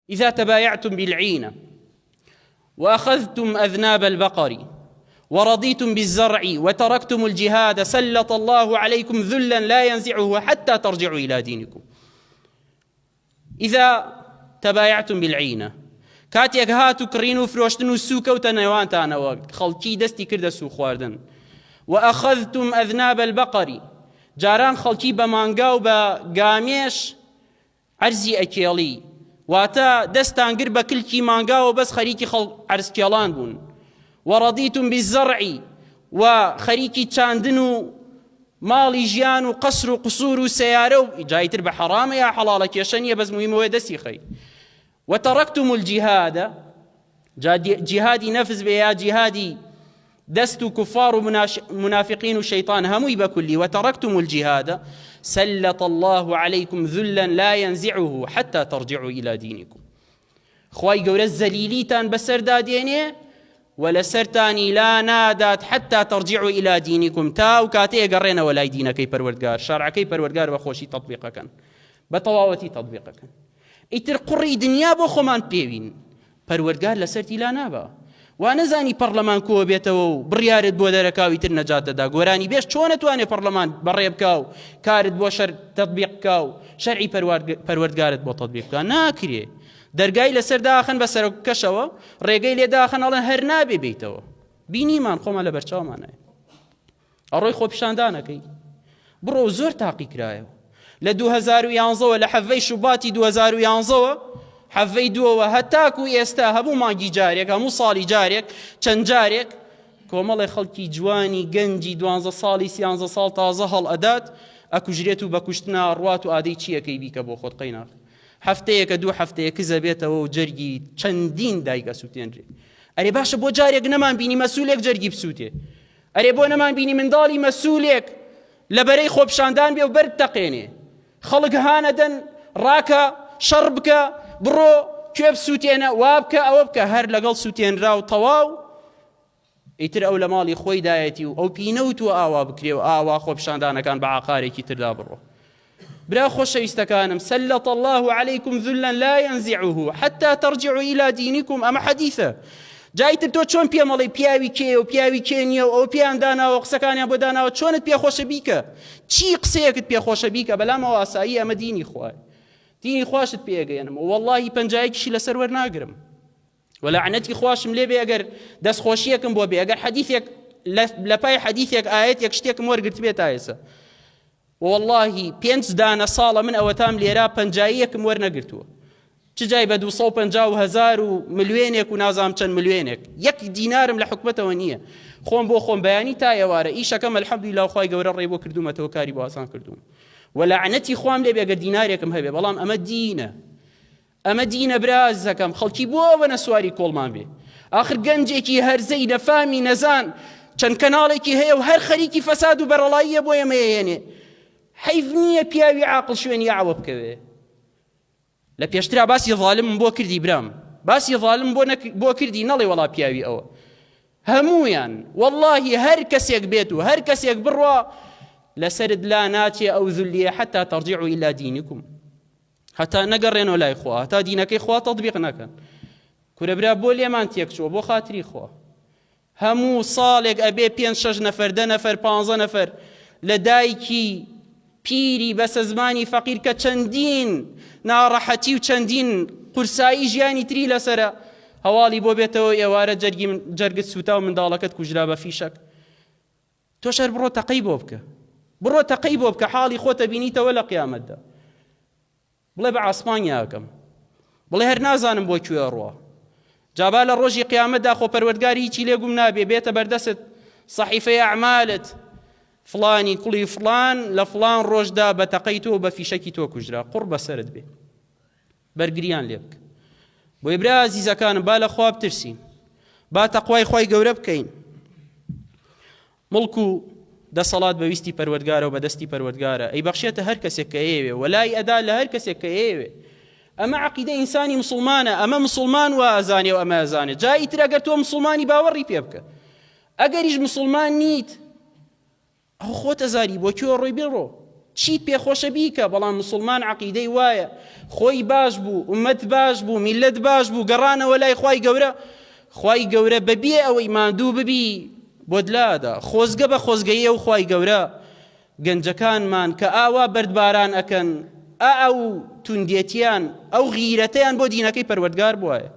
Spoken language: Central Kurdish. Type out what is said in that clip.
إذا تبايعتم بالعينة وأخذتم أذناب البقر ورضيتم بالزرع وتركتم الجهاد سلط الله عليكم ذلا لا ينزعه حتى ترجعوا إلى دينكم. إذا تبايعتم بالعينة كاتيك هاتو كرينو فروشتنو سوكو تنوانتانوا خلقي دستي كرد سو خواردن. وأخذتم أذناب البقر جاران خلقي بمانقاو بقاميش عرزي أكيالي واتا دستان قرب كلكي مانقاو بس خريكي خلق عرز كيالان بون. ورضيتم بالزرع وخريكي تشاندنو مالي جيان وقصر وقصور وسيارة جايتر بحرام يا حلالك يا شنية بس مهم ويدسي خي. وتركتم الجهاد جهادي نفس بيا جهادي دست كفار منافقين الشيطان همي بكلي. وتركتم الجهاد سلط الله عليكم ذلا لا ينزعه حتى ترجعوا إلى دينكم. خواي قول الزليليتان بسر داديني ولا سرتاني لا نادات حتى ترجعوا إلى دينكم تاو كاتي قرينا ولا دينا كي پروردگار شرع كي پروردگار بخوشي تطبيقا كان بطواوتي تطبيقا كان ئیتر قڕی دنیا بۆ خۆمان پێوین پەروەردگار لەسەرتی لا نابا وانەزانی پەرلەمان کۆ بێتەوە و بڕیارت بۆ دەرەکاو ئیتر نەجات دەدا گۆرانی بێش چۆن نەتوانێت پەرلەمان بەڕێ بکاو کارت بۆ شەر تەطبیق بکاو شەرعی پەروەردگارت بۆ تەطبیق بکا ناکرێ دەرگای لەسەر داخن بە سەرۆکەشەوە ڕێگەی لێ داخن ئەڵێن هەر نابێ بێیتەوە بینیمان خۆمان لە بەرچاومانایە ئەڕۆی خۆ پیشاندانەکەی بڕۆ زۆر تاقی کرایەوە لە 2011 لە حەڤەی شوباتی 2011 حەڤەی دووەوە هەتاکو ئێستا هەموو مانگی جارێک هەموو ساڵی جارێک چەند جارێک کۆمەڵی خەڵکی جوانی گەنجی 12 ساڵی 13 ساڵ تازە هەڵ ئەدات ئەکوژرێت و بەکوشتنا ڕوات و ئادەی چیەکەی بیکە بۆ خۆت قەیناق هەفتەیەکە دوو هەفتەیەکە زەبێتەوە و جەرگی چەندین دایکە سووتێنرێ ئەرێ باشە بۆ جارێک نەمان بینی مەسوولێک جەرگی بسووتێ ئەرێ بۆ نەمان بینی منداڵی مەسوولێک لەبەرەی خۆپشاندان بێ و بەرد تەقێنێ خەڵک هانەدەن ڕاکە شەڕ بکە بڕۆ کوێ بسووتێنە وا بکە ئەوە بکە هەر لەگەڵ سووتێنرا و تەواو ئیتر ئەو لە ماڵی خۆی دایەتی و ئەو پینەوت و ئاوا بکرێ و ئاوا خۆپشاندانەکان بە عاقارێکی تردا بڕۆ. برا خۆشەویستەکانم سلط الله عليكم ذلا لا ينزعه حتى ترجعوا إلى دينكم ئەمە حەدیثە جایتر تۆ چۆن پێمەڵی پیاوی کێ و پیاوی کێ نییە و ئەو پیان داناوە قسەکانیان بۆ داناوە چۆنت پێخۆشە بیکە چی قسەیەکت پێخۆشە بیکە بەلامەوە ئاسایی ئەمە دینی خوای دینی خواشت پێگەێنم وەڵڵاهی پەنجایەکیشی لەسەر وەرناگرم وەلعنەتی خواشم لێ بێ ئەگەر دەستخۆشیەکم بۆ بێ ئەگەر حەدیثێک لە پای حەدیثێک ئاەتێک شتێکم وەرگرت بێت تا ئێستا وەڵڵاهی 5 دانە ساڵە من ئەوەتام لێرا پەنجاییەکم وەرنەگرتووە چ جای بە 250,000 و ملیۆنێک و نازام چەند ملیۆنێک یەک دینارم لە حکومەتەوە نییە خۆم بۆ خۆم بەیانی تا ئێوارە ئیشەکەم ئەلحەمدولیلا خوای گەورە ڕێ بۆ کردومەتەوە کاری بۆ ئاسان کردوم وەلعنەتی خوام لێ بێ ئەگەر دینارێکم هەبێ بەڵام ئەمە دینە برازەکەم خەڵکی بۆ بەنە سواری کۆڵمان بێ ئاخر گەنجێکی هەرزەی نەفامی نەزان چەند کەناڵێکی هەیە و هەر خەریکی فەساد و بەرەڵاییە بۆ ئێمە هێنێ حەیف نییە پیاوی عاقڵ شوێنی ئاوە بکەوێ لە پێشترا باسی ظالم بۆ کردی برام باسی ظالم بۆ کردی نەڵێ وەڵا پیاوی ئەوە هەموویان وەڵڵاهی هەر کەسێک بێت و هەر کەسێک بڕوا لەسەرت لا ناچێ ئەو ذولیە حتا تەرجیعوا إلى دینکم هەتا نەگەڕێنەوە لای خوا هەتا دینەکەی خوا تەطبیق نەکەن کورە برا بۆ لێمان تێکچووە بۆ خاتری خوا هەموو ساڵێک ئەبێ 5-6 نەفەر 10 نەفەر 15 نەفەر لە دایکی پیری بەسە زمانی فەقیر کە چەندین ناڕەحەتی و چەندین قورسایی ژیانی تری لەسرە هەواڵی بۆ بێتەوە ئێوارە جەرگت سوتا و منداڵەکەت کوژرا بە فیشەک تۆ شەر بڕۆ تەقەی بۆ بکە حاڵی خۆتە بینیتەوە لە قیامەتدا بڵێ بە ئاسمانیاکەم بڵێ هەر نازانم بۆ کوێ ڕۆ جابا لە ڕۆژی قیامەتدا خۆ پەروەردگار هیچی لێگوم نابێ بێتە بەردەست صەحیفەی ئەعمالت فلانی کوڵی فلان لە فلان ڕۆژدا بە تەقەی تۆ بە فیشەکی تۆ کوژرا قوڕ بەسەرت بێ بەرگریان لێ بکە بۆی برا عەزیزەکانم با لە خوا بترسین با تەقوای خۆی گەورە بکەین مڵک و دەسەڵات بەویستی پەروەردگارە و بەدەستی پەروەردگارە ئەی بەخشێتە هەر کەسێک کە ئێوێ وەلای ئەدا لە هەر کەسێک کە ئێوێ ئەمە عەقیدە ئینسانی مسڵمانە ئەمە مسڵمان وا ئەزانێ و ئەمە ئەزانێ جای تر ئەگەر تۆ مسڵمانی باوەڕی پێ بکە ئەگەریش مسڵمان نیت ئەو خۆت ئەزاری بۆ کوێ ڕۆی بێڕۆ چیت پێخۆشە بیکە، بەڵام مسلمان عەقیدەی وایە خۆی باش بوو، ئومەت باش بوو، میلەت باش بوو، گەڕانەوە لای خوای گەورە. خوای گەورە بەبێ ئەوەی ماندوو ببی بۆ دلادا، خۆزگە بە خۆزگەی ئەو خوای گەورە. گەنجەکانمان کە ئاوا بەردباران ئەکەن، ئەو توندێتیان ئەو غیرەتەیان بۆ دینەکەی پەروەردگار بووایە.